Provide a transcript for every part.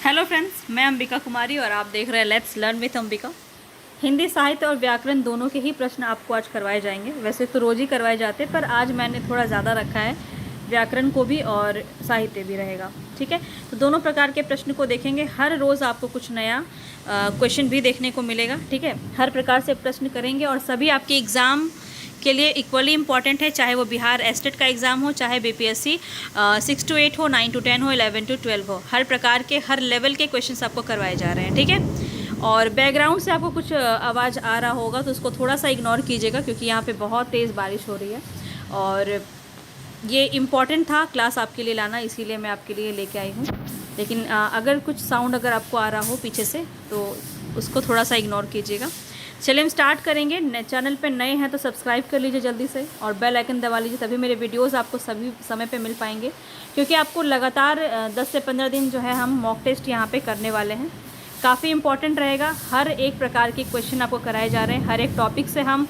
Hello friends, मैं अंबिका कुमारी और आप देख रहे हैं let's learn with Ambika. Hindi साहित्य और व्याकरण दोनों के ही प्रश्न आपको आज करवाए जाएंगे। वैसे तो रोज़ ही करवाए जाते, पर आज मैंने थोड़ा ज़्यादा रखा है, व्याकरण को भी और साहित्य भी रहेगा। ठीक है, तो दोनों प्रकार के प्रश्न को देखेंगे। हर रोज़ आपको कुछ नया क्वेश्चन भी देखने को मिलेगा। ठीक है, हर प्रकार से प्रश्न करेंगे और सभी आपके एग्ज़ाम के लिए इक्वली इंपॉर्टेंट है, चाहे वो बिहार एस्टेट का एग्ज़ाम हो, चाहे बीपीएससी 6 to 8 हो, 9 to 10 हो, 11 to 12 हो। हर प्रकार के हर लेवल के क्वेश्चंस आपको करवाए जा रहे हैं। ठीक है, और बैकग्राउंड से आपको कुछ आवाज़ आ रहा होगा तो उसको थोड़ा सा इग्नोर कीजिएगा, क्योंकि यहाँ पे बहुत तेज़ बारिश हो रही है और ये इम्पॉर्टेंट था क्लास आपके लिए लाना, इसीलिए मैं आपके लिए लेके आई हूँ। लेकिन अगर कुछ साउंड अगर आपको आ रहा हो पीछे से तो उसको थोड़ा सा इग्नोर कीजिएगा। चलिए हम स्टार्ट करेंगे। चैनल पे नए हैं तो सब्सक्राइब कर लीजिए जल्दी से और बेल आइकन दबा लीजिए, तभी मेरे वीडियोस आपको सभी समय पे मिल पाएंगे। क्योंकि आपको लगातार 10 से 15 दिन जो है हम मॉक टेस्ट यहाँ पे करने वाले हैं। काफ़ी इंपॉर्टेंट रहेगा, हर एक प्रकार के क्वेश्चन आपको कराए जा रहे हैं। हर एक टॉपिक से हम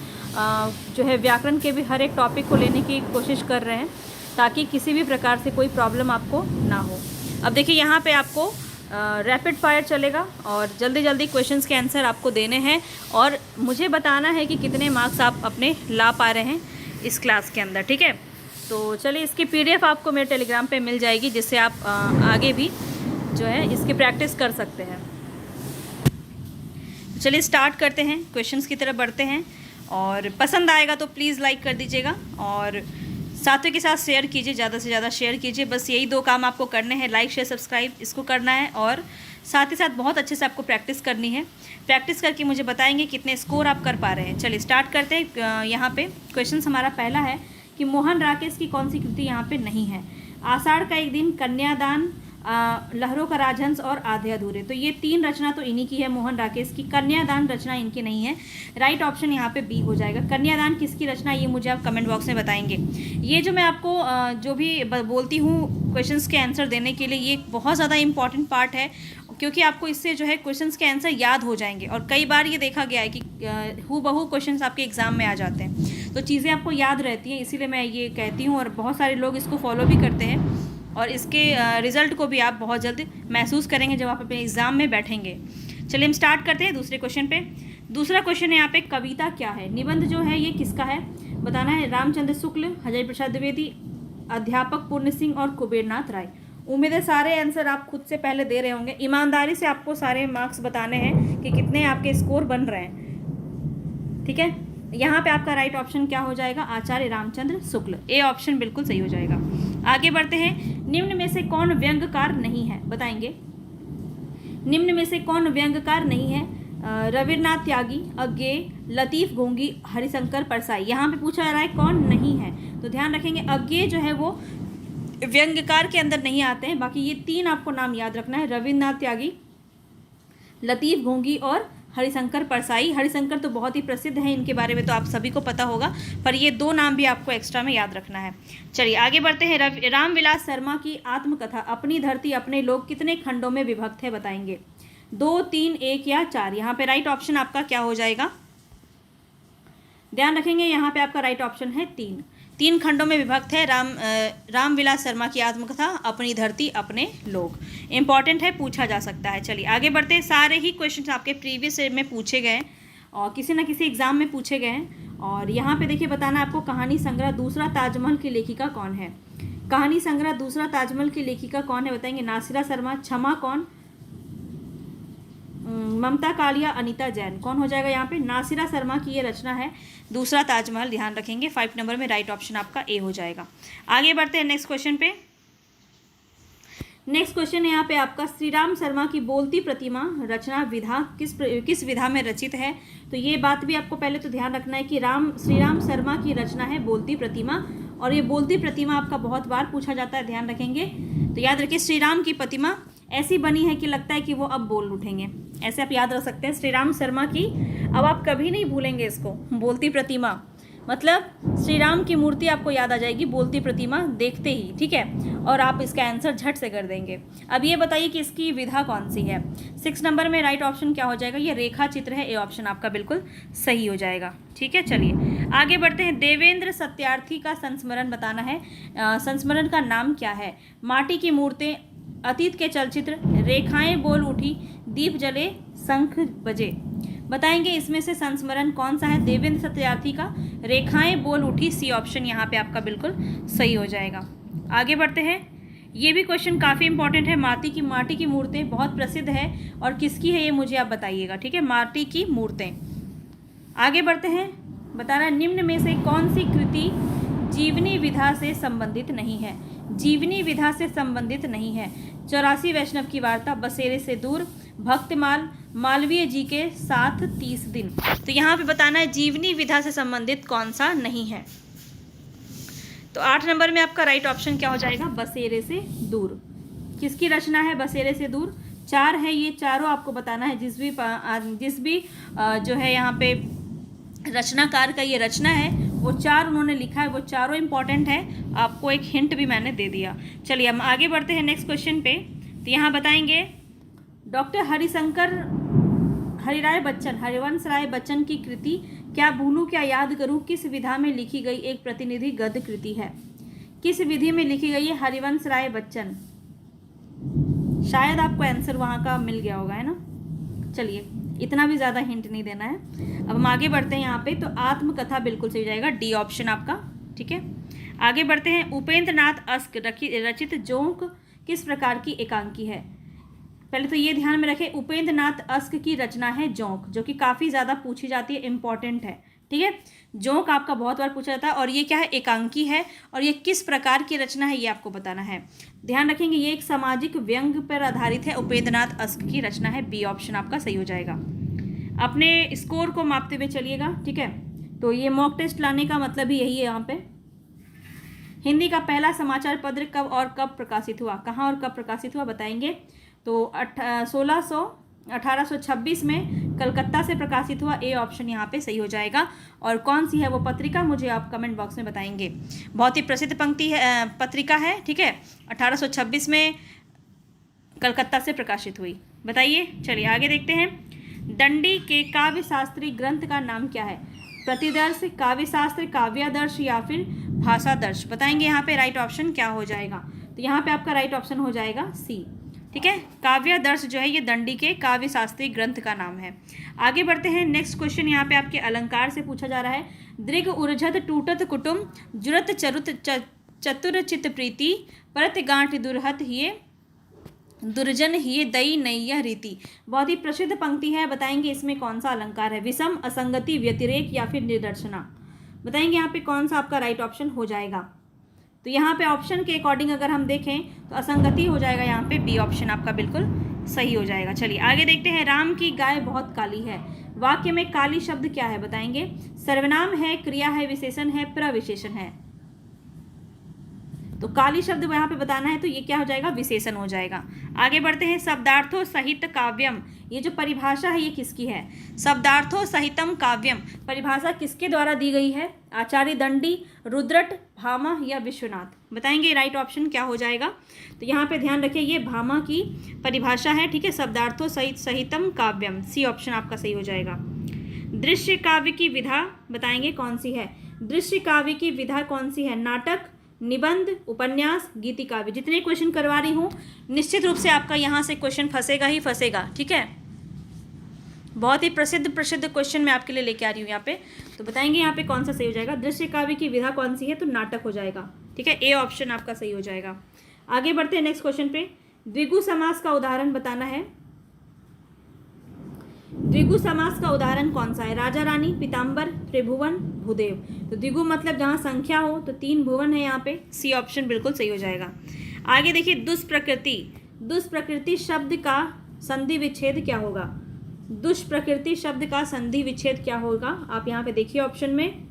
जो है व्याकरण के भी हर एक टॉपिक को लेने की कोशिश कर रहे हैं, ताकि किसी भी प्रकार से कोई प्रॉब्लम आपको ना हो। अब देखिए, यहाँ पे आपको रैपिड फायर चलेगा और जल्दी जल्दी क्वेश्चंस के आंसर आपको देने हैं और मुझे बताना है कि कितने मार्क्स आप अपने ला पा रहे हैं इस क्लास के अंदर। ठीक है, तो चलिए इसकी पीडीएफ आपको मेरे टेलीग्राम पे मिल जाएगी, जिससे आप आगे भी जो है इसकी प्रैक्टिस कर सकते हैं। चलिए स्टार्ट करते हैं, क्वेश्चंस की तरफ बढ़ते हैं। और पसंद आएगा तो प्लीज़ लाइक कर दीजिएगा और साथियों के साथ शेयर कीजिए, ज़्यादा से ज़्यादा शेयर कीजिए। बस यही 2 काम आपको करने हैं, लाइक शेयर सब्सक्राइब इसको करना है और साथ ही साथ बहुत अच्छे से आपको प्रैक्टिस करनी है। प्रैक्टिस करके मुझे बताएंगे कितने स्कोर आप कर पा रहे हैं। चलिए स्टार्ट करते हैं। यहाँ पे क्वेश्चन हमारा पहला है कि मोहन राकेश की कौन सी कृति यहाँ पे नहीं है। आषाढ़ का एक दिन, कन्यादान, लहरों का राजहंस और आधे अधूरे। तो ये 3 रचना तो इन्हीं की है, मोहन राकेश की। कन्यादान रचना इनकी नहीं है। राइट ऑप्शन यहाँ पे बी हो जाएगा। कन्यादान किसकी रचना, ये मुझे आप कमेंट बॉक्स में बताएंगे। ये जो मैं आपको जो भी बोलती हूँ क्वेश्चंस के आंसर देने के लिए, ये बहुत ज़्यादा इंपॉर्टेंट पार्ट है, क्योंकि आपको इससे जो है क्वेश्चंस के आंसर याद हो जाएंगे। और कई बार ये देखा गया है कि हूबहू क्वेश्चंस आपके एग्जाम में आ जाते हैं, तो चीज़ें आपको याद रहती हैं। इसीलिए मैं ये कहती हूँ और बहुत सारे लोग इसको फॉलो भी करते हैं और इसके रिज़ल्ट को भी आप बहुत जल्द महसूस करेंगे जब आप अपने एग्ज़ाम में बैठेंगे। चलिए हम स्टार्ट करते हैं दूसरे क्वेश्चन पे। दूसरा क्वेश्चन है यहाँ पे, कविता क्या है। निबंध जो है ये किसका है बताना है। रामचंद्र शुक्ल, हजारी प्रसाद द्विवेदी, अध्यापक पूर्ण सिंह और कुबेरनाथ राय। उम्मीद है सारे आंसर आप खुद से पहले दे रहे होंगे। ईमानदारी से आपको सारे मार्क्स बताने हैं कि कितने आपके स्कोर बन रहे हैं। ठीक है, यहाँ पे आपका राइट ऑप्शन क्या हो जाएगा, आचार्य रामचंद्र शुक्ल। ए ऑप्शन बिल्कुल सही हो जाएगा। आगे बढ़ते हैं। निम्न में से कौन व्यंग्यकार नहीं है बताएंगे। निम्न में से कौन व्यंग्यकार नहीं है। रविन्द्रनाथ त्यागी, अज्ञेय, लतीफ घोंगी, हरिशंकर परसाई। यहाँ पे पूछा जा रहा है कौन नहीं है, तो ध्यान रखेंगे अज्ञेय जो है वो व्यंग्यकार के अंदर नहीं आते हैं। बाकी ये 3 आपको नाम याद रखना है, रविन्द्रनाथ त्यागी, लतीफ घोंगी और हरिशंकर परसाई। हरिशंकर तो बहुत ही प्रसिद्ध है, इनके बारे में तो आप सभी को पता होगा, पर ये 2 नाम भी आपको एक्स्ट्रा में याद रखना है। चलिए आगे बढ़ते हैं। रामविलास शर्मा की आत्मकथा अपनी धरती अपने लोग कितने खंडों में विभक्त है बताएंगे। 2, 3, 1 या 4। यहाँ पे राइट ऑप्शन आपका क्या हो जाएगा, ध्यान रखेंगे। यहाँ पे आपका राइट ऑप्शन है 3 खंडों में विभक्त है। रामविलास शर्मा की आत्मकथा अपनी धरती अपने लोग। इंपॉर्टेंट है, पूछा जा सकता है। चलिए आगे बढ़ते हैं। सारे ही क्वेश्चन आपके प्रीवियस में पूछे गए और किसी न किसी एग्जाम में पूछे गए हैं। और यहाँ पे देखिए बताना आपको, कहानी संग्रह दूसरा ताजमहल की लेखिका कौन है। कहानी संग्रह दूसरा ताजमहल की लेखिका कौन है बताएंगे। नासिरा शर्मा, क्षमा कौन, ममता कालिया, अनीता जैन। कौन हो जाएगा यहाँ पे, नासिरा शर्मा की ये रचना है दूसरा ताजमहल। ध्यान रखेंगे 5 नंबर में राइट ऑप्शन आपका ए हो जाएगा। आगे बढ़ते हैं नेक्स्ट क्वेश्चन पे। नेक्स्ट क्वेश्चन है यहाँ पे आपका, श्रीराम शर्मा की बोलती प्रतिमा रचना विधा किस विधा में रचित है। तो ये बात भी आपको पहले तो ध्यान रखना है कि श्रीराम शर्मा की रचना है बोलती प्रतिमा, और ये बोलती प्रतिमा आपका बहुत बार पूछा जाता है, ध्यान रखेंगे। तो याद रखिए, श्रीराम की प्रतिमा ऐसी बनी है कि लगता है कि वो अब बोल उठेंगे, ऐसे आप याद रख सकते हैं। श्रीराम शर्मा की, अब आप कभी नहीं भूलेंगे इसको, बोलती प्रतिमा मतलब श्री राम की मूर्ति आपको याद आ जाएगी बोलती प्रतिमा देखते ही। ठीक है, और आप इसका आंसर झट से कर देंगे। अब ये बताइए कि इसकी विधा कौन सी है। 6 नंबर में राइट ऑप्शन क्या हो जाएगा, ये रेखा चित्र है। ए ऑप्शन आपका बिल्कुल सही हो जाएगा। ठीक है, चलिए आगे बढ़ते हैं। देवेंद्र सत्यार्थी का संस्मरण बताना है। संस्मरण का नाम क्या है। माटी की मूर्तें अतीत के चलचित्र, रेखाएं बोल उठी, दीप जले, शंख बजे। बताएंगे इसमें से संस्मरण कौन सा है? देवेंद्र सत्यार्थी का रेखाएं बोल उठी, सी ऑप्शन यहाँ पे आपका बिल्कुल सही हो जाएगा। आगे बढ़ते हैं, ये भी क्वेश्चन काफ़ी इंपॉर्टेंट है। माटी की मूर्तें बहुत प्रसिद्ध है और किसकी है ये मुझे आप बताइएगा, ठीक है, माटी की मूर्तें। आगे बढ़ते हैं, बता रहा है निम्न में से कौन सी कृति जीवनी विधा से संबंधित नहीं है? जीवनी विधा से संबंधित नहीं है। 84 वैष्णव की वार्ता, बसेरे से दूर, भक्तमाल, मालवीय जी के साथ 30 दिन। तो यहाँ पे बताना है जीवनी विधा से संबंधित कौन सा नहीं है। तो 8 नंबर में आपका राइट ऑप्शन क्या हो जाएगा? बसेरे से दूर। किसकी रचना है बसेरे से दूर? 4 है, ये चारों आपको बताना है। जिस भी जो है यहाँ पे रचनाकार का ये रचना है वो 4 उन्होंने लिखा है, वो चारों इंपॉर्टेंट है। आपको एक हिंट भी मैंने दे दिया। चलिए हम आगे बढ़ते हैं नेक्स्ट क्वेश्चन पे। तो यहाँ बताएंगे डॉक्टर हरिवंश राय बच्चन की कृति क्या भूलूं क्या याद करूं किस विधा में लिखी गई एक प्रतिनिधि गद्य कृति है? किस विधि में लिखी गई है हरिवंश राय बच्चन? शायद आपको आंसर वहाँ का मिल गया होगा, है ना। चलिए इतना भी ज़्यादा हिंट नहीं देना है। अब हम आगे बढ़ते हैं यहाँ पे। तो आत्मकथा बिल्कुल सही हो जाएगा, डी ऑप्शन आपका, ठीक है। आगे बढ़ते हैं, उपेंद्र नाथ अस्क रचित जोंक किस प्रकार की एकांकी है? पहले तो ये ध्यान में रखें, उपेंद्र नाथ अस्क की रचना है जोंक, जो कि काफ़ी ज़्यादा पूछी जाती है, इंपॉर्टेंट है, ठीक है। जोंक आपका बहुत बार पूछा जाता है और ये क्या है? एकांकी है। और ये किस प्रकार की रचना है ये आपको बताना है। ध्यान रखेंगे ये एक सामाजिक व्यंग पर आधारित है। उपेंद्र नाथ अस्क की रचना है, बी ऑप्शन आपका सही हो जाएगा। अपने स्कोर को मापते हुए चलिएगा, ठीक है। तो ये मॉक टेस्ट लाने का मतलब ही यही है यहाँ पे। हिंदी का पहला समाचार पत्र कब और कब प्रकाशित हुआ? कहाँ और कब प्रकाशित हुआ बताएंगे। तो 1826 में कलकत्ता से प्रकाशित हुआ, ए ऑप्शन यहाँ पे सही हो जाएगा। और कौन सी है वो पत्रिका मुझे आप कमेंट बॉक्स में बताएंगे। बहुत ही प्रसिद्ध पत्रिका है, ठीक है। 1826 में कलकत्ता से प्रकाशित हुई, बताइए। चलिए आगे देखते हैं, दंडी के काव्य शास्त्री ग्रंथ का नाम क्या है? प्रतिदर्श, काव्यशास्त्र, काव्यादर्श या फिर भाषादर्श? बताएंगे यहाँ पे राइट ऑप्शन क्या हो जाएगा। तो यहाँ पे आपका राइट ऑप्शन हो जाएगा सी, ठीक है। काव्यादर्श जो है ये दंडी के काव्य शास्त्री ग्रंथ का नाम है। आगे बढ़ते हैं, नेक्स्ट क्वेश्चन यहाँ पे आपके अलंकार से पूछा जा रहा है। दृग उर्झत टूटत कुटुम जुरत चरुत चतुर चित प्रीति परत गांठ दुर्हत हिये दुर्जन हिये दई नैया रीति। बहुत ही प्रसिद्ध पंक्ति है, बताएंगे इसमें कौन सा अलंकार है? विषम, असंगति, व्यतिरेक या फिर निदर्शना? बताएंगे यहाँ पे कौन सा आपका राइट ऑप्शन हो जाएगा। तो यहाँ पे ऑप्शन के अकॉर्डिंग अगर हम देखें तो असंगति हो जाएगा, यहाँ पे बी ऑप्शन आपका बिल्कुल सही हो जाएगा। चलिए आगे देखते हैं, राम की गाय बहुत काली है, वाक्य में काली शब्द क्या है? बताएंगे सर्वनाम है, क्रिया है, विशेषण है, प्रविशेषण है? तो काली शब्द यहाँ पे बताना है, तो ये क्या हो जाएगा? विशेषण हो जाएगा। आगे बढ़ते हैं, शब्दार्थो सहित काव्यम, ये जो परिभाषा है ये किसकी है? शब्दार्थो सहितम काव्यम परिभाषा किसके द्वारा दी गई है? आचार्य दंडी, रुद्रट, भामा या विश्वनाथ? बताएंगे राइट ऑप्शन क्या हो जाएगा। तो यहाँ पे ध्यान रखिए ये भामा की परिभाषा है, ठीक है। शब्दार्थो सहितम काव्यम, सी ऑप्शन आपका सही हो जाएगा। दृश्य काव्य की विधा बताएंगे कौन सी है? दृश्य काव्य की विधा कौन सी है? नाटक, निबंध, उपन्यास, गीति काव्य? जितने क्वेश्चन करवा रही हूँ निश्चित रूप से आपका यहाँ से क्वेश्चन फंसेगा ही फंसेगा, ठीक है। बहुत ही प्रसिद्ध क्वेश्चन मैं आपके लिए लेके आ रही हूँ यहाँ पे। तो बताएंगे यहाँ पे कौन सा सही हो जाएगा। दृश्य काव्य की विधा कौन सी है? तो नाटक हो जाएगा, ठीक है। ए ऑप्शन आपका सही हो जाएगा। आगे बढ़ते हैं नेक्स्ट क्वेश्चन पे। द्विगु समास का उदाहरण बताना है। द्विगु समास का उदाहरण कौन सा है? राजा रानी, पीताम्बर, त्रिभुवन, भूदेव? तो द्विगु मतलब जहाँ संख्या हो, तो 3 भुवन है यहाँ पे, सी ऑप्शन बिल्कुल सही हो जाएगा। आगे देखिए, दुष्प्रकृति, दुष्प्रकृति शब्द का संधि विच्छेद क्या होगा? दुष्प्रकृति शब्द का संधि विच्छेद क्या होगा? आप यहाँ पे देखिए ऑप्शन में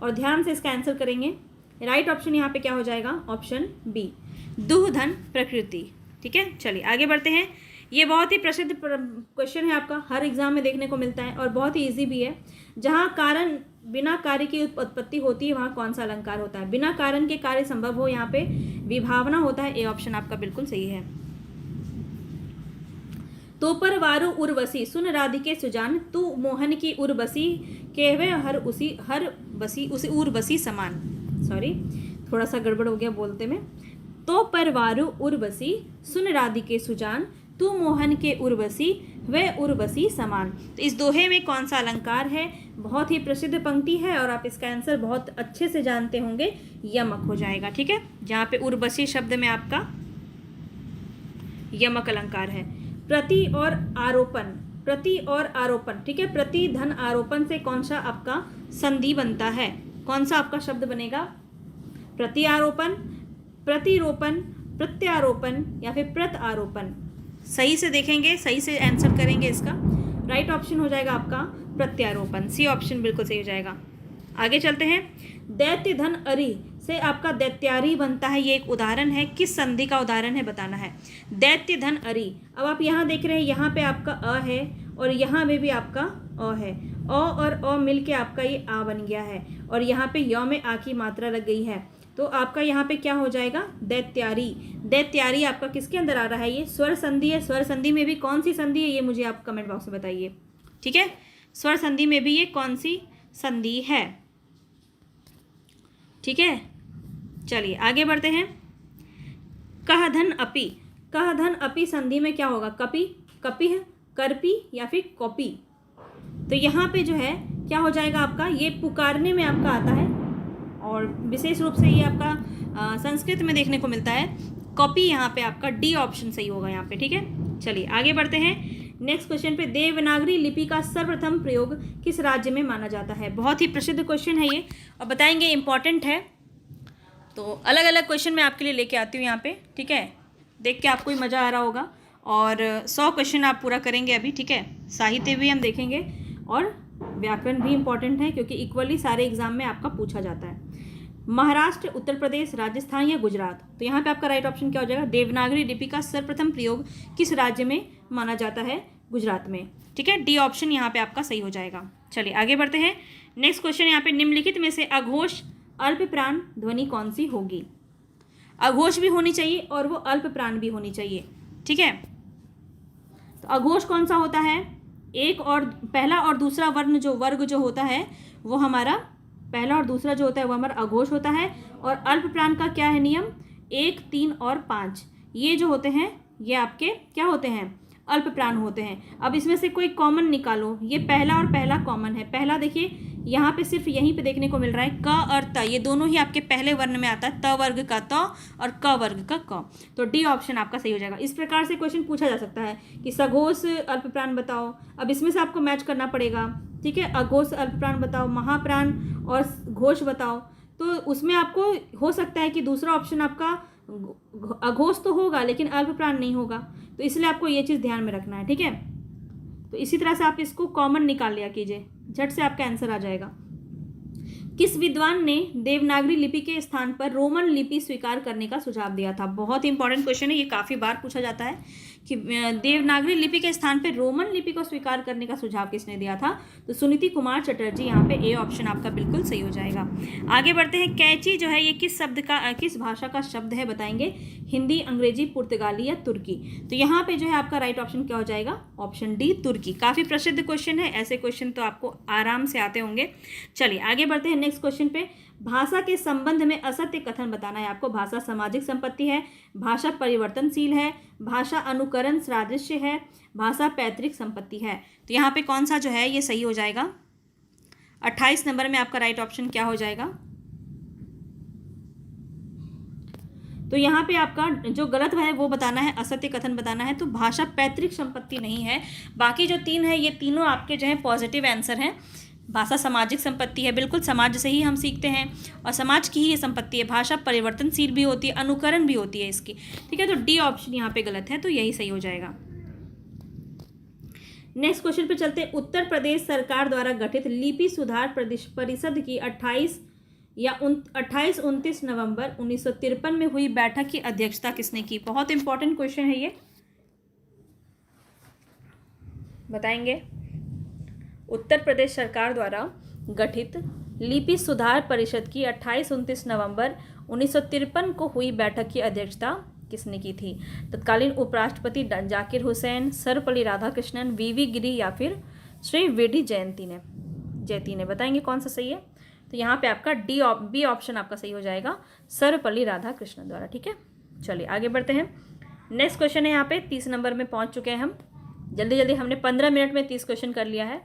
और ध्यान से इसका आंसर करेंगे। राइट ऑप्शन यहाँ पे क्या हो जाएगा? ऑप्शन बी, दुहधन प्रकृति, ठीक है। चलिए आगे बढ़ते हैं। ये बहुत ही प्रसिद्ध क्वेश्चन है आपका, हर एग्जाम में देखने को मिलता है और बहुत ही इजी भी है। जहाँ कारण बिना कार्य की उत्पत्ति होती है वहाँ कौन सा अलंकार होता है? बिना कारण के कार्य संभव हो, यहाँ पे विभावना होता है। ए ऑप्शन आपका बिल्कुल सही है। तो पर वारु उर्वशी सुन राधिके सुजान, तू मोहन की उर्वशी कहवे हर बसी उसी उर्वशी समान। सॉरी थोड़ा सा गड़बड़ हो गया बोलते में। तो परवारु उर्वशी सुन राधिके सुजान, तू मोहन के उर्वशी वह उर्वशी समान। तो इस दोहे में कौन सा अलंकार है? बहुत ही प्रसिद्ध पंक्ति है और आप इसका आंसर बहुत अच्छे से जानते होंगे, यमक हो जाएगा। ठीक है, जहाँ पे उर्वशी शब्द में आपका यमक अलंकार है। प्रति और आरोपण, प्रति और आरोपण, ठीक है, प्रति धन आरोपण से कौन सा आपका संधि बनता है? कौन सा आपका शब्द बनेगा? प्रति आरोपण, प्रतिरोपण, प्रत्यारोपण या फिर प्रत आरोपण? सही से देखेंगे, सही से आंसर करेंगे। इसका राइट ऑप्शन हो जाएगा आपका प्रत्यारोपण, सी ऑप्शन बिल्कुल सही हो जाएगा। आगे चलते हैं। दैत्य धन अरि से आपका दैत्यारी बनता है, ये एक उदाहरण है। किस संधि का उदाहरण है बताना है। दैत्य धन अरि, अब आप यहाँ देख रहे हैं, यहाँ पे आपका अ है और यहाँ में भी आपका अ है। अ और अ मिल के आपका ये आ बन गया है और यहाँ पे य में आ की मात्रा लग गई है, तो आपका यहाँ पे क्या हो जाएगा? दैत्यारी। दैत्यारी आपका किसके अंदर आ रहा है? ये स्वर संधि है। स्वर संधि में भी कौन सी संधि है, ये मुझे आप कमेंट बॉक्स में बताइए। ठीक है, स्वर संधि में भी ये कौन सी संधि है? ठीक है, चलिए आगे बढ़ते हैं। कह धन अपि, कह धन अपि संधि में क्या होगा? कपि, कपि है, करपी या फिर कॉपी। तो यहाँ पे जो है क्या हो जाएगा आपका? ये पुकारने में आपका आता है और विशेष रूप से ये आपका संस्कृत में देखने को मिलता है। कॉपी यहाँ पे आपका डी ऑप्शन सही होगा यहाँ पे। ठीक है, चलिए आगे बढ़ते हैं नेक्स्ट क्वेश्चन पे। देवनागरी लिपि का सर्वप्रथम प्रयोग किस राज्य में माना जाता है? बहुत ही प्रसिद्ध क्वेश्चन है ये और बताएंगे, इंपॉर्टेंट है। तो अलग अलग क्वेश्चन मैं आपके लिए लेके आती हूँ यहाँ पे। ठीक है, देख के आपको ही मज़ा आ रहा होगा और 100 क्वेश्चन आप पूरा करेंगे अभी। ठीक है, साहित्य भी हम देखेंगे और व्याकरण भी इंपॉर्टेंट है क्योंकि इक्वली सारे एग्जाम में आपका पूछा जाता है। महाराष्ट्र, उत्तर प्रदेश, राजस्थान या गुजरात? तो यहाँ पे आपका राइट ऑप्शन क्या हो जाएगा? देवनागरी लिपि का सर्वप्रथम प्रयोग किस राज्य में माना जाता है? गुजरात में। ठीक है, डी ऑप्शन यहाँ पे आपका सही हो जाएगा। चलिए आगे बढ़ते हैं। नेक्स्ट क्वेश्चन यहाँ पे, निम्नलिखित में से अघोष अल्प प्राण ध्वनि कौन सी होगी? अघोष भी होनी चाहिए और वो अल्प प्राण भी होनी चाहिए। ठीक है, तो अघोष कौन सा होता है? एक और पहला और दूसरा वर्ण जो वर्ग जो होता है वो हमारा पहला और दूसरा जो होता है वो हमारा अघोष होता है। और अल्प प्राण का क्या है नियम? 1, 3 और 5 ये जो होते हैं ये आपके क्या होते हैं? अल्प प्राण होते हैं। अब इसमें से कोई कॉमन निकालो। ये पहला और पहला कॉमन है। पहला देखिए यहाँ पे सिर्फ यहीं पे देखने को मिल रहा है क और त, ये दोनों ही आपके पहले वर्ण में आता है। त वर्ग का त और क वर्ग का क, तो डी ऑप्शन आपका सही हो जाएगा। इस प्रकार से क्वेश्चन पूछा जा सकता है कि सघोष अल्प प्राण बताओ। अब इसमें से आपको मैच करना पड़ेगा। ठीक है, अघोष अल्प प्राण बताओ, महाप्राण और घोष बताओ। तो उसमें आपको हो सकता है कि दूसरा ऑप्शन आपका अघोष तो होगा लेकिन अल्प प्राण नहीं होगा, तो इसलिए आपको ये चीज़ ध्यान में रखना है। ठीक है, तो इसी तरह से आप इसको कॉमन निकाल लिया कीजिए, झट से आपका आंसर आ जाएगा। किस विद्वान ने देवनागरी लिपि के स्थान पर रोमन लिपि स्वीकार करने का सुझाव दिया था? बहुत ही इंपॉर्टेंट क्वेश्चन है, ये काफ़ी बार पूछा जाता है कि देवनागरी लिपि के स्थान पर रोमन लिपि को स्वीकार करने का सुझाव किसने दिया था? तो सुनीति कुमार चटर्जी। यहाँ पे ए ऑप्शन आपका बिल्कुल सही हो जाएगा। आगे बढ़ते हैं। कैची जो है ये किस शब्द का, किस भाषा का शब्द है बताएंगे? हिंदी, अंग्रेजी, पुर्तगाली या तुर्की? तो यहाँ पे जो है आपका राइट ऑप्शन क्या हो जाएगा? ऑप्शन डी तुर्की। काफ़ी प्रसिद्ध क्वेश्चन है, ऐसे क्वेश्चन तो आपको आराम से आते होंगे। चलिए आगे बढ़ते हैं नेक्स्ट क्वेश्चन पे। भाषा के संबंध में असत्य कथन बताना है आपको। भाषा सामाजिक संपत्ति है, भाषा परिवर्तनशील है, भाषा अनुकरण सादृश्य है, भाषा पैतृक संपत्ति है? तो यहाँ पे कौन सा जो है ये सही हो जाएगा? 28 नंबर में आपका राइट ऑप्शन क्या हो जाएगा? तो यहाँ पे आपका जो गलत है वो बताना है, असत्य कथन बताना है। तो भाषा पैतृक संपत्ति नहीं है। बाकी जो 3 है ये तीनों आपके जो है पॉजिटिव आंसर हैं। भाषा सामाजिक संपत्ति है, बिल्कुल समाज से ही हम सीखते हैं और समाज की ही ये संपत्ति है। भाषा परिवर्तनशील भी होती है, अनुकरण भी होती है इसकी। ठीक है, तो डी ऑप्शन यहाँ पे गलत है, तो यही सही हो जाएगा। नेक्स्ट क्वेश्चन पे चलते हैं। उत्तर प्रदेश सरकार द्वारा गठित लिपि सुधार परिषद की 28-29 नवंबर 1953 में हुई बैठक की अध्यक्षता किसने की? बहुत इंपॉर्टेंट क्वेश्चन है ये, बताएंगे। उत्तर प्रदेश सरकार द्वारा गठित लिपि सुधार परिषद की 28-29 नवंबर 1953 को हुई बैठक की अध्यक्षता किसने की थी? तत्कालीन उपराष्ट्रपति जाकिर हुसैन, सर्वपल्ली राधाकृष्णन, वीवी गिरी या फिर श्री वेडी जयंती ने? बताएंगे कौन सा सही है? तो यहाँ पे आपका बी ऑप्शन आपका सही हो जाएगा, सर्वपल्ली राधाकृष्णन द्वारा। ठीक है, चलिए आगे बढ़ते हैं। नेक्स्ट क्वेश्चन है यहाँ पे 30 नंबर में पहुँच चुके हैं हम। जल्दी जल्दी हमने 15 मिनट में 30 क्वेश्चन कर लिया है।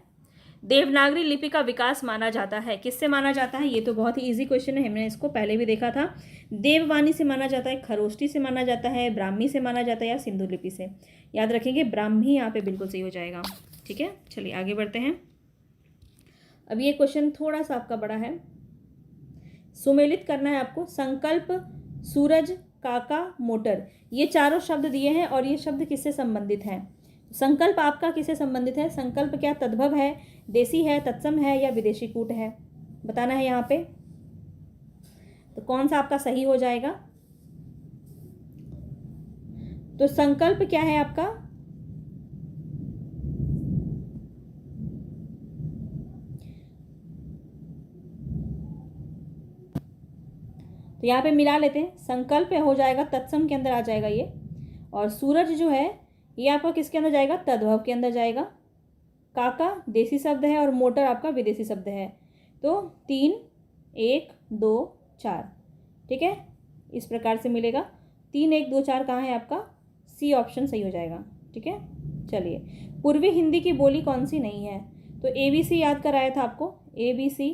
देवनागरी लिपि का विकास माना जाता है, किससे माना जाता है? ये तो बहुत ही इजी क्वेश्चन है, हमने इसको पहले भी देखा था। देववाणी से माना जाता है, खरोष्टी से माना जाता है, ब्राह्मी से माना जाता है या सिंधु लिपि से? याद रखेंगे ब्राह्मी यहाँ पे बिल्कुल सही हो जाएगा। ठीक है, चलिए आगे बढ़ते हैं। अब ये क्वेश्चन थोड़ा सा आपका बड़ा है, सुमेलित करना है आपको। संकल्प, सूरज, काका, मोटर, ये चारों शब्द दिए हैं और ये शब्द किससे संबंधित हैं? संकल्प आपका किससे संबंधित है? संकल्प क्या तद्भव है, देसी है, तत्सम है या विदेशी कूट है? बताना है यहाँ पे। तो कौन सा आपका सही हो जाएगा? तो संकल्प क्या है आपका? तो यहाँ पे मिला लेते हैं। संकल्प हो जाएगा तत्सम के अंदर आ जाएगा ये, और सूरज जो है ये आपका किसके अंदर जाएगा? तद्भव के अंदर जाएगा। काका देसी शब्द है और मोटर आपका विदेशी शब्द है। तो 3, 1, 2, 4, ठीक है, इस प्रकार से मिलेगा। 3, 1, 2, 4 कहाँ है आपका? सी ऑप्शन सही हो जाएगा। ठीक है, चलिए पूर्वी हिंदी की बोली कौन सी नहीं है? तो ABC याद कराया था आपको, ABC,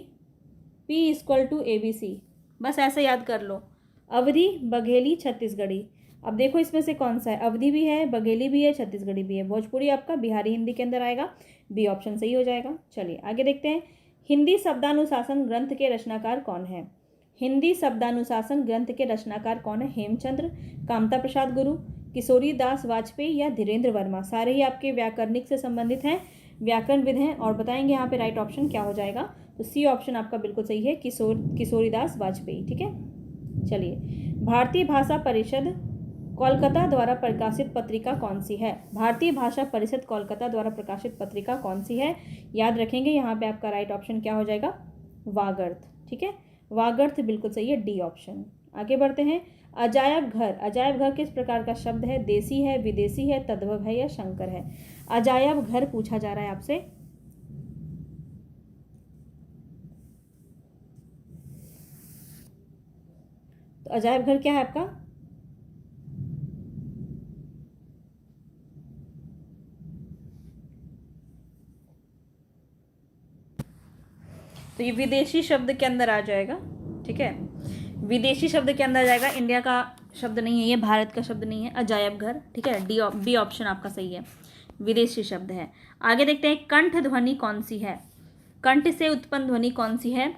P=ABC, बस ऐसे याद कर लो। अवधी, बघेली, छत्तीसगढ़ी। अब देखो इसमें से कौन सा है? अवधी भी है, बघेली भी है, छत्तीसगढ़ी भी है। भोजपुरी आपका बिहारी हिंदी के अंदर आएगा, बी ऑप्शन सही हो जाएगा। चलिए आगे देखते हैं। हिंदी शब्दानुशासन ग्रंथ के रचनाकार कौन है? हिंदी शब्दानुशासन ग्रंथ के रचनाकार कौन है? हेमचंद्र, कामता प्रसाद गुरु, किशोरी दास वाजपेयी या धीरेन्द्र वर्मा? सारे ही आपके व्याकरणिक से संबंधित हैं, व्याकरणविद हैं, और बताएंगे यहाँ पे राइट ऑप्शन क्या हो जाएगा। तो सी ऑप्शन आपका बिल्कुल सही है, किशोरी दास वाजपेयी। ठीक है, चलिए भारतीय भाषा परिषद कोलकाता द्वारा प्रकाशित पत्रिका कौन सी है? भारतीय भाषा परिषद कोलकाता द्वारा प्रकाशित पत्रिका कौन सी है? याद रखेंगे यहाँ पे आपका राइट ऑप्शन क्या हो जाएगा? वागर्थ। ठीक है, वागर्थ बिल्कुल सही है, डी ऑप्शन। आगे बढ़ते हैं। अजायब घर, अजायब घर किस प्रकार का शब्द है? देसी है, विदेशी है, तद्भव है या शंकर है? अजायब घर पूछा जा रहा है आपसे। तो अजायब घर क्या है आपका? तो ये विदेशी शब्द के अंदर आ जाएगा। ठीक है, विदेशी शब्द के अंदर जाएगा, इंडिया का शब्द नहीं है ये, भारत का शब्द नहीं है अजायब घर। ठीक है, बी ऑप्शन आपका सही है, विदेशी शब्द है। आगे देखते हैं। कंठ ध्वनि कौन सी है? कंठ से उत्पन्न ध्वनि कौन सी है?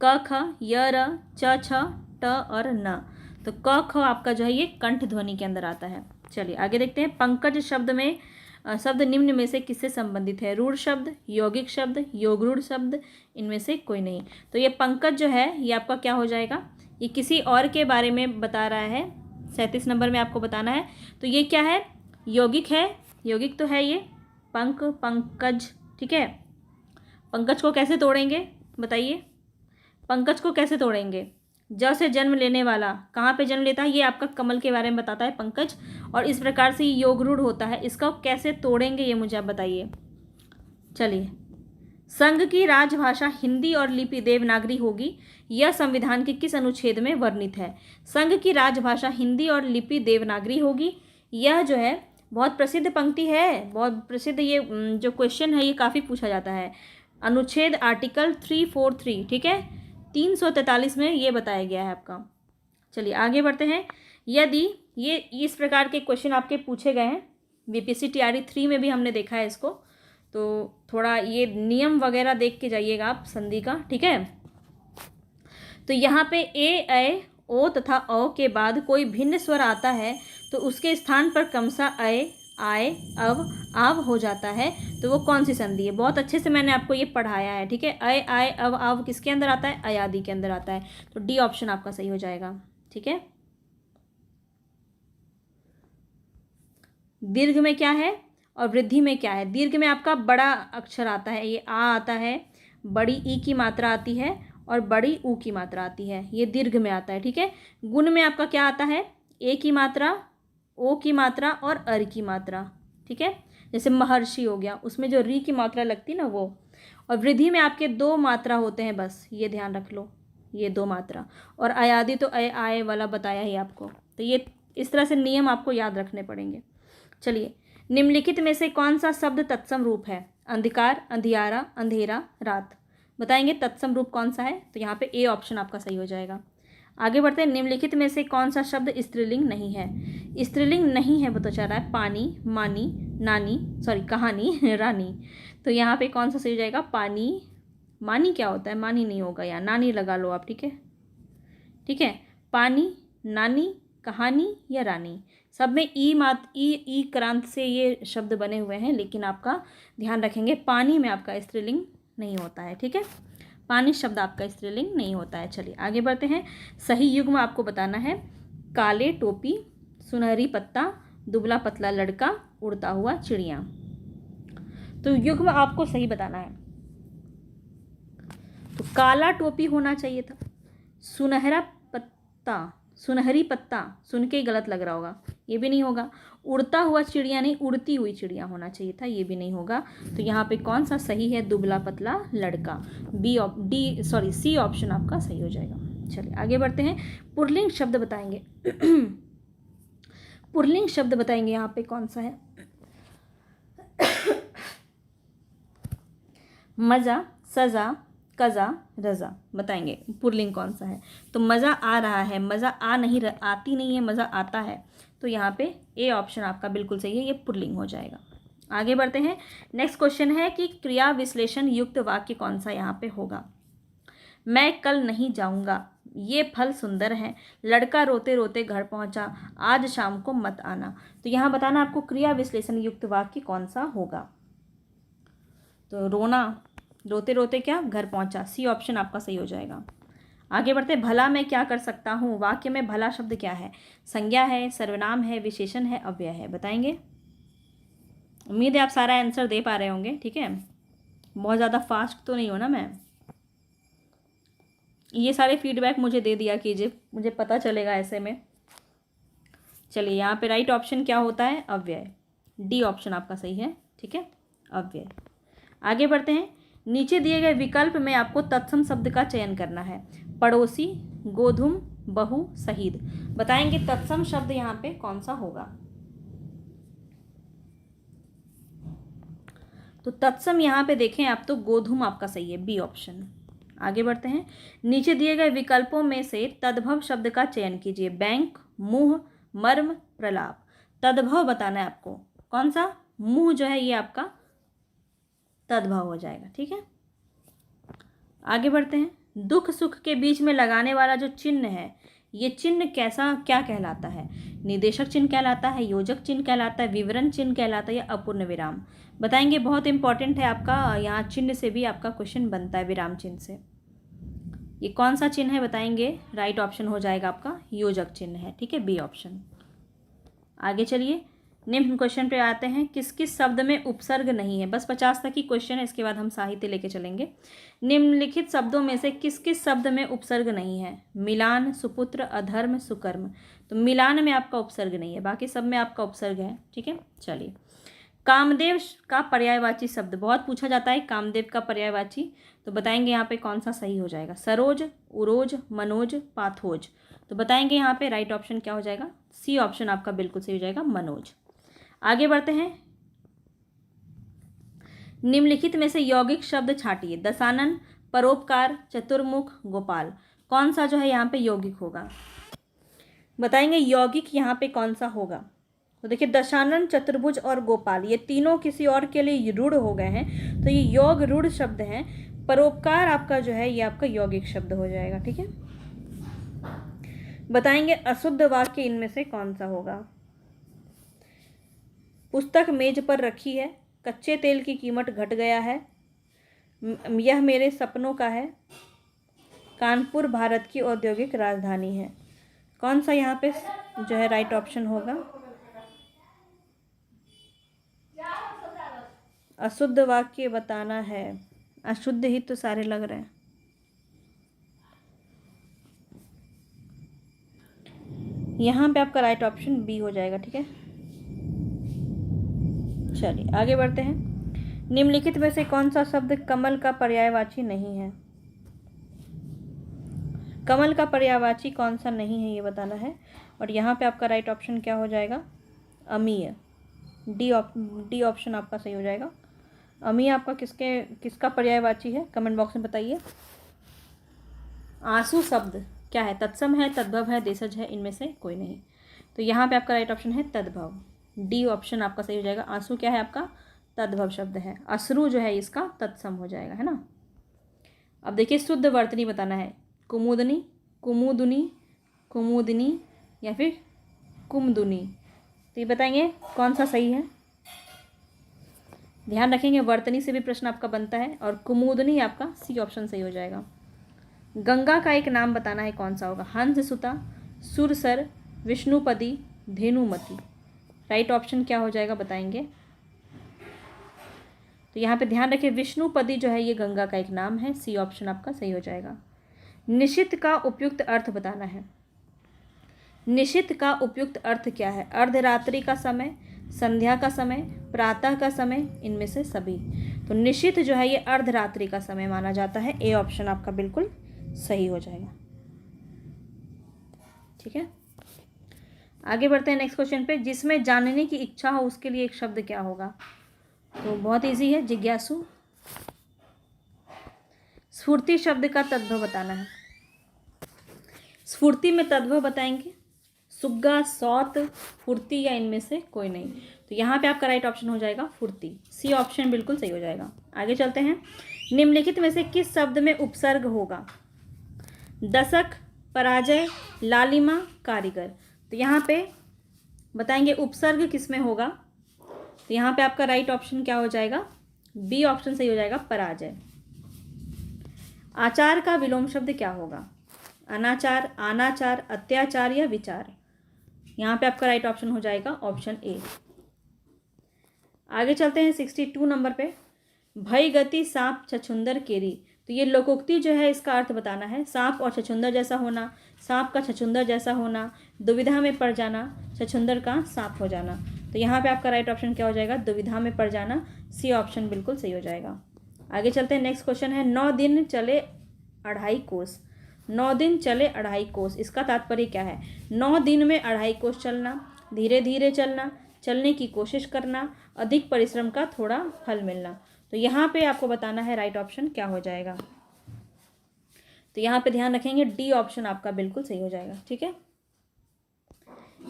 क, ख, य, र, च, छ, ट और न। तो क, ख आपका जो है ये कंठ ध्वनि के अंदर आता है। चलिए आगे देखते हैं। पंकज शब्द में शब्द निम्न में से किससे संबंधित है? रूढ़ शब्द, यौगिक शब्द, योगरूढ़ शब्द, इनमें से कोई नहीं। तो ये पंकज जो है ये आपका क्या हो जाएगा? ये किसी और के बारे में बता रहा है, 37 नंबर में आपको बताना है। तो ये क्या है? यौगिक है, यौगिक तो है ये, पंकज। ठीक है, पंकज को कैसे तोड़ेंगे बताइए? पंकज को कैसे तोड़ेंगे? ज से जन्म लेने वाला, कहाँ पे जन्म लेता है? ये आपका कमल के बारे में बताता है पंकज, और इस प्रकार से योगरूढ़ होता है। इसका कैसे तोड़ेंगे ये मुझे आप बताइए। चलिए, संघ की राजभाषा हिंदी और लिपि देवनागरी होगी, यह संविधान के किस अनुच्छेद में वर्णित है? संघ की राजभाषा हिंदी और लिपि देवनागरी होगी, यह जो है बहुत प्रसिद्ध पंक्ति है, बहुत प्रसिद्ध ये जो क्वेश्चन है ये काफ़ी पूछा जाता है। अनुच्छेद आर्टिकल 343, ठीक है, 343 में ये बताया गया है आपका। चलिए आगे बढ़ते हैं। यदि ये इस प्रकार के क्वेश्चन आपके पूछे गए हैं, बीपीएससी टीआरई 3 में भी हमने देखा है इसको, तो थोड़ा ये नियम वगैरह देख के जाइएगा आप संधि का। ठीक है, तो यहाँ पे ए, ओ तथा औ के बाद कोई भिन्न स्वर आता है तो उसके स्थान पर क्रमशः आए, अब, आव हो जाता है, तो वो कौन सी संधि है? बहुत अच्छे से मैंने आपको ये पढ़ाया है। ठीक है, आए, अब, आव किसके अंदर आता है? अयादि के अंदर आता है। तो डी ऑप्शन आपका सही हो जाएगा। ठीक है, दीर्घ में क्या है और वृद्धि में क्या है? दीर्घ में आपका बड़ा अक्षर आता है, ये आ आता है, बड़ी ई की मात्रा आती है और बड़ी ऊ की मात्रा आती है, ये दीर्घ में आता है। ठीक है, गुण में आपका क्या आता है? ए की मात्रा, ओ की मात्रा और अर की मात्रा। ठीक है, जैसे महर्षि हो गया, उसमें जो री की मात्रा लगती ना वो। और वृद्धि में आपके 2 मात्रा होते हैं, बस ये ध्यान रख लो, ये 2 मात्रा। और अयादि तो आए वाला बताया ही आपको। तो ये इस तरह से नियम आपको याद रखने पड़ेंगे। चलिए, निम्नलिखित में से कौन सा शब्द तत्सम रूप है? अंधकार, अंधियारा, अंधेरा, रात। बताएंगे तत्सम रूप कौन सा है? तो यहाँ पे ए ऑप्शन आपका सही हो जाएगा। आगे बढ़ते हैं। निम्नलिखित में से कौन सा शब्द स्त्रीलिंग नहीं है? स्त्रीलिंग नहीं है बता चाह रहा है पानी, मानी, नानी, सॉरी कहानी, रानी। तो यहाँ पे कौन सा सही हो जाएगा? पानी। मानी क्या होता है? मानी नहीं होगा, यहाँ नानी लगा लो आप। ठीक है, ठीक है। पानी, नानी, कहानी या रानी, सब में ई क्रांत से ये शब्द बने हुए हैं, लेकिन आपका ध्यान रखेंगे पानी में आपका स्त्रीलिंग नहीं होता है। ठीक है, पानी शब्द आपका स्त्रीलिंग नहीं होता है। चलिए आगे बढ़ते हैं। सही युग्म आपको बताना है। काले टोपी, सुनहरी पत्ता, दुबला पतला लड़का, उड़ता हुआ चिड़िया। तो युग्म आपको सही बताना है। तो काला टोपी होना चाहिए था। सुनहरा पत्ता, सुनहरी पत्ता सुन के ही गलत लग रहा होगा, ये भी नहीं होगा। उड़ता हुआ चिड़िया नहीं, उड़ती हुई चिड़िया होना चाहिए था, ये भी नहीं होगा। तो यहाँ पे कौन सा सही है? दुबला पतला लड़का। सी ऑप्शन आपका सही हो जाएगा। चलिए आगे बढ़ते हैं। पुल्लिंग शब्द बताएंगे। पुल्लिंग शब्द बताएंगे यहाँ पे कौन सा है? मज़ा, सज़ा, कज़ा, रज़ा। बताएंगे पुल्लिंग कौन सा है? तो मज़ा आ रहा है, मज़ा आती नहीं है, मज़ा आता है। तो यहाँ पे ए ऑप्शन आपका बिल्कुल सही है, ये पुल्लिंग हो जाएगा। आगे बढ़ते हैं। नेक्स्ट क्वेश्चन है कि क्रिया विश्लेषण युक्त वाक्य कौन सा यहाँ पे होगा? मैं कल नहीं जाऊँगा, ये फल सुंदर है, लड़का रोते रोते घर पहुँचा, आज शाम को मत आना। तो यहाँ बताना आपको क्रिया विश्लेषण युक्त वाक्य कौन सा होगा। तो रोते रोते क्या घर पहुंचा, सी ऑप्शन आपका सही हो जाएगा। आगे बढ़ते, भला मैं क्या कर सकता हूँ। वाक्य में भला शब्द क्या है? संज्ञा है, सर्वनाम है, विशेषण है, अव्यय है। बताएंगे। उम्मीद है आप सारा आंसर दे पा रहे होंगे। ठीक है, बहुत ज़्यादा फास्ट तो नहीं हो ना मैं? ये सारे फीडबैक मुझे दे दिया कीजिए, मुझे पता चलेगा ऐसे में। चलिए यहाँ पे राइट ऑप्शन क्या होता है? अव्यय। डी ऑप्शन आपका सही है। ठीक है, अव्यय। आगे बढ़ते हैं। नीचे दिए गए विकल्प में आपको तत्सम शब्द का चयन करना है। पड़ोसी, गोधूम, बहू, शहीद। बताएंगे तत्सम शब्द यहाँ पे कौन सा होगा। तो तत्सम यहाँ पे देखें आप तो गोधूम आपका सही है, बी ऑप्शन। आगे बढ़ते हैं। नीचे दिए गए विकल्पों में से तद्भव शब्द का चयन कीजिए। बैंक, मुंह, मर्म, प्रलाप। तद्भव बताना है आपको कौन सा। मुंह जो है ये आपका तद्भव हो जाएगा। ठीक है, आगे बढ़ते हैं। दुख सुख के बीच में लगाने वाला जो चिन्ह है, ये चिन्ह कैसा क्या कहलाता है? निदेशक चिन्ह कहलाता है, योजक चिन्ह कहलाता है, विवरण चिन्ह कहलाता है या अपूर्ण विराम। बताएंगे, बहुत इंपॉर्टेंट है आपका, यहाँ चिन्ह से भी आपका क्वेश्चन बनता है, विराम चिन्ह से। ये कौन सा चिन्ह है बताएंगे? राइट ऑप्शन हो जाएगा आपका योजक चिन्ह है। ठीक है, बी ऑप्शन। आगे चलिए, निम्न क्वेश्चन पे आते हैं। किस किस शब्द में उपसर्ग नहीं है? बस 50 तक ही क्वेश्चन है, इसके बाद हम साहित्य लेके चलेंगे। निम्नलिखित शब्दों में से किस किस शब्द में उपसर्ग नहीं है? मिलान, सुपुत्र, अधर्म, सुकर्म। तो मिलान में आपका उपसर्ग नहीं है, बाकी सब में आपका उपसर्ग है। ठीक है, चलिए। कामदेव का पर्यायवाची शब्द बहुत पूछा जाता है, कामदेव का पर्यायवाची। तो बताएंगे यहाँ पे कौन सा सही हो जाएगा। सरोज, उरोज, मनोज, पाथोज। तो बताएंगे यहाँ पे राइट ऑप्शन क्या हो जाएगा। सी ऑप्शन आपका बिल्कुल सही हो जाएगा, मनोज। आगे बढ़ते हैं। निम्नलिखित में से यौगिक शब्द छांटिए। दशानन, परोपकार, चतुर्मुख, गोपाल। कौन सा जो है यहाँ पे यौगिक होगा? बताएंगे यौगिक यहाँ पे कौन सा होगा। तो देखिए, दशानन, चतुर्भुज और गोपाल ये तीनों किसी और के लिए रूढ़ हो गए हैं, तो ये योग रूढ़ शब्द हैं। परोपकार आपका जो है ये आपका यौगिक शब्द हो जाएगा। ठीक है, बताएंगे अशुद्ध वाक्य इनमें से कौन सा होगा। पुस्तक मेज पर रखी है, कच्चे तेल की कीमत घट गया है, यह मेरे सपनों का है, कानपुर भारत की औद्योगिक राजधानी है। कौन सा यहाँ पे जो है राइट ऑप्शन होगा? अशुद्ध वाक्य बताना है। अशुद्ध ही तो सारे लग रहे हैं। यहाँ पे आपका राइट ऑप्शन बी हो जाएगा। ठीक है, चलिए आगे बढ़ते हैं। निम्नलिखित में से कौन सा शब्द कमल का पर्यायवाची नहीं है? कमल का पर्यायवाची कौन सा नहीं है ये बताना है। और यहाँ पे आपका राइट ऑप्शन क्या हो जाएगा? अमीय। डी ऑप्शन आपका सही हो जाएगा। अमीय आपका किसका पर्यायवाची है? कमेंट बॉक्स में बताइए। आंसू शब्द क्या है? तत्सम है, तद्भव है, देशज है, इनमें से कोई नहीं। तो यहाँ पे आपका राइट ऑप्शन है तद्भव। डी ऑप्शन आपका सही हो जाएगा। आंसू क्या है आपका? तद्भव शब्द है। अश्रु जो है इसका तत्सम हो जाएगा, है ना। अब देखिए शुद्ध वर्तनी बताना है। कुमुदनी, कुमुदुनी, कुमुदिनी या फिर कुमदुनी। तो ये बताएंगे कौन सा सही है। ध्यान रखेंगे वर्तनी से भी प्रश्न आपका बनता है, और कुमुदनी आपका सी ऑप्शन सही हो जाएगा। गंगा का एक नाम बताना है, कौन सा होगा? हंस सुता, सुरसर, विष्णुपदी, धेनुमती। राइट ऑप्शन क्या हो जाएगा बताएंगे। तो यहाँ पे ध्यान रखिए विष्णुपदी जो है ये गंगा का एक नाम है। सी ऑप्शन आपका सही हो जाएगा। निशित का उपयुक्त अर्थ बताना है। निशित का उपयुक्त अर्थ क्या है? अर्धरात्रि का समय, संध्या का समय, प्रातः का समय, इनमें से सभी। तो निशित जो है ये अर्धरात्रि का समय माना जाता है। ए ऑप्शन आपका बिल्कुल सही हो जाएगा। ठीक है, आगे बढ़ते हैं नेक्स्ट क्वेश्चन पे। जिसमें जानने की इच्छा हो उसके लिए एक शब्द क्या होगा? तो बहुत इजी है, जिज्ञासु। स्फूर्ति शब्द का तद्भव बताना है। स्फूर्ति में तद्भव बताएंगे सुग्गा, सौत, फुर्ती या इनमें से कोई नहीं। तो यहाँ पे आपका राइट ऑप्शन हो जाएगा फुर्ती। सी ऑप्शन बिल्कुल सही हो जाएगा। आगे चलते हैं। निम्नलिखित में से किस शब्द में उपसर्ग होगा? दशक, पराजय, लालिमा, कारीगर। तो यहाँ पे बताएंगे उपसर्ग किस में होगा। तो यहाँ पे आपका राइट ऑप्शन क्या हो जाएगा? बी ऑप्शन सही हो जाएगा, पराजय। आचार का विलोम शब्द क्या होगा? अनाचार, अनाचार, अत्याचार या विचार। यहाँ पे आपका राइट ऑप्शन हो जाएगा ऑप्शन ए। आगे चलते हैं 62 नंबर पे। भय गति सांप छछुंदर केरी। तो ये लोकोक्ति जो है इसका अर्थ बताना है। सांप और छछुंदर जैसा होना, सांप का छछुंदर जैसा होना, दुविधा में पड़ जाना, छछुंदर का सांप हो जाना। तो यहाँ पे आपका राइट ऑप्शन क्या हो जाएगा? दुविधा में पड़ जाना। सी ऑप्शन बिल्कुल सही हो जाएगा। आगे चलते हैं। नेक्स्ट क्वेश्चन है 9 दिन चले 2.5 कोस। 9 दिन चले 2.5 कोस, इसका तात्पर्य क्या है? 9 दिन में 2.5 कोस चलना, धीरे धीरे चलना, चलने की कोशिश करना, अधिक परिश्रम का थोड़ा फल मिलना। तो यहाँ पे आपको बताना है राइट ऑप्शन क्या हो जाएगा। तो यहाँ पे ध्यान रखेंगे डी ऑप्शन आपका बिल्कुल सही हो जाएगा। ठीक है।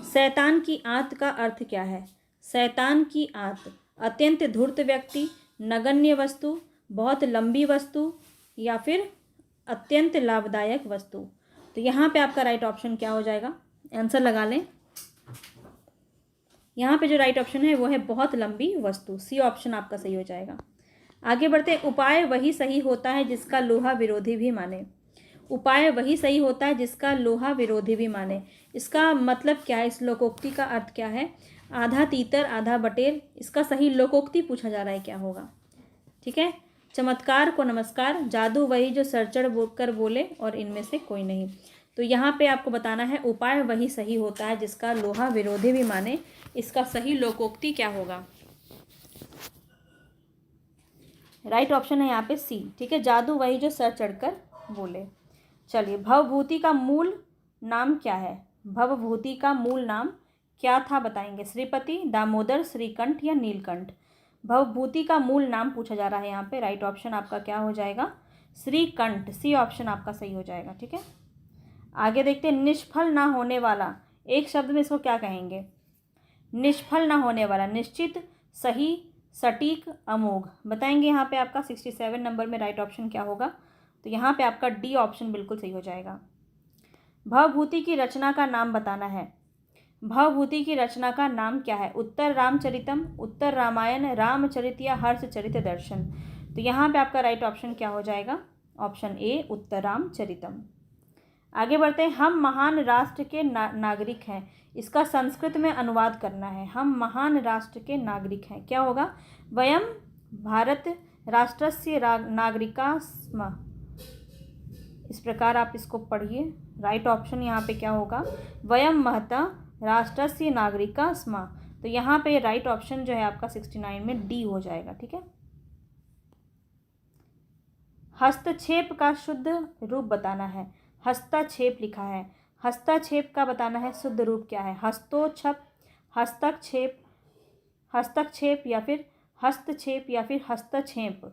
शैतान की आंत का अर्थ क्या है? शैतान की आंत अत्यंत धूर्त व्यक्ति, नगण्य वस्तु, बहुत लंबी वस्तु या फिर अत्यंत लाभदायक वस्तु। तो यहाँ पे आपका राइट ऑप्शन क्या हो जाएगा? आंसर लगा लें। यहाँ पे जो राइट ऑप्शन है वो है बहुत लंबी वस्तु। सी ऑप्शन आपका सही हो जाएगा। आगे बढ़ते। उपाय वही सही होता है जिसका लोहा विरोधी भी माने। उपाय वही सही होता है जिसका लोहा विरोधी भी माने। इसका मतलब क्या है? इस लोकोक्ति का अर्थ क्या है? आधा तीतर आधा बटेर। इसका सही लोकोक्ति पूछा जा रहा है, क्या होगा? ठीक है। चमत्कार को नमस्कार, जादू वही जो सर चढ़ कर बोले और इनमें से कोई नहीं। तो यहाँ पे आपको बताना है उपाय वही सही होता है जिसका लोहा विरोधी भी माने। इसका सही लोकोक्ति क्या होगा? राइट ऑप्शन है यहाँ पे सी। ठीक है, जादू वही जो सर चढ़कर बोले। चलिए, भवभूति का मूल नाम क्या है? भवभूति का मूल नाम क्या था बताएंगे। श्रीपति, दामोदर, श्रीकंठ या नीलकंठ। भवभूति का मूल नाम पूछा जा रहा है यहाँ पे। राइट ऑप्शन आपका क्या हो जाएगा? श्रीकंठ। सी ऑप्शन आपका सही हो जाएगा। ठीक है, आगे देखते हैं। निष्फल ना होने वाला, एक शब्द में इसको क्या कहेंगे? निष्फल ना होने वाला, निश्चित, सही, सटीक, अमोघ। बताएंगे यहाँ पे आपका 67 नंबर में राइट ऑप्शन क्या होगा? तो यहाँ पे आपका डी ऑप्शन बिल्कुल सही हो जाएगा। भवभूति की रचना का नाम बताना है। भवभूति की रचना का नाम क्या है? उत्तर रामचरितम, उत्तर रामायण, रामचरित या हर्षचरित दर्शन। तो यहाँ पे आपका राइट ऑप्शन क्या हो जाएगा? ऑप्शन ए, उत्तर रामचरितम। आगे बढ़ते हैं। हम महान राष्ट्र के नागरिक हैं। इसका संस्कृत में अनुवाद करना है। हम महान राष्ट्र के नागरिक हैं, क्या होगा? वयम भारत राष्ट्रस्य नागरिका स्म। इस प्रकार आप इसको पढ़िए। राइट ऑप्शन यहाँ पे क्या होगा? वयम महता राष्ट्रस्य नागरिका स्म। तो यहाँ पे राइट ऑप्शन जो है आपका 69 में डी हो जाएगा। ठीक है। हस्तक्षेप का शुद्ध रूप बताना है। हस्तक्षेप लिखा है। हस्तक्षेप का बताना है शुद्ध रूप क्या है, हस्तोक्षेप, हस्तक्षेप, हस्तक्षेप या फिर हस्तक्षेप या फिर हस्तक्षेप।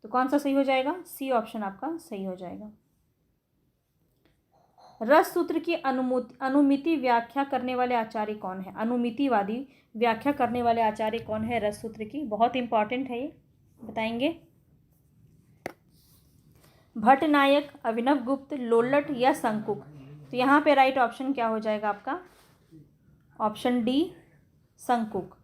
तो कौन सा सही हो जाएगा, सी ऑप्शन आपका सही हो जाएगा। रस सूत्र की अनुमिति व्याख्या करने वाले आचार्य कौन है, अनुमितिवादी व्याख्या करने वाले आचार्य कौन है रस सूत्र की, बहुत इंपॉर्टेंट है ये, बताएंगे। भट्टनायक, अभिनव गुप्त, लोल्लट या शंकुक। तो यहाँ पे राइट ऑप्शन क्या हो जाएगा आपका, ऑप्शन डी शंकुक।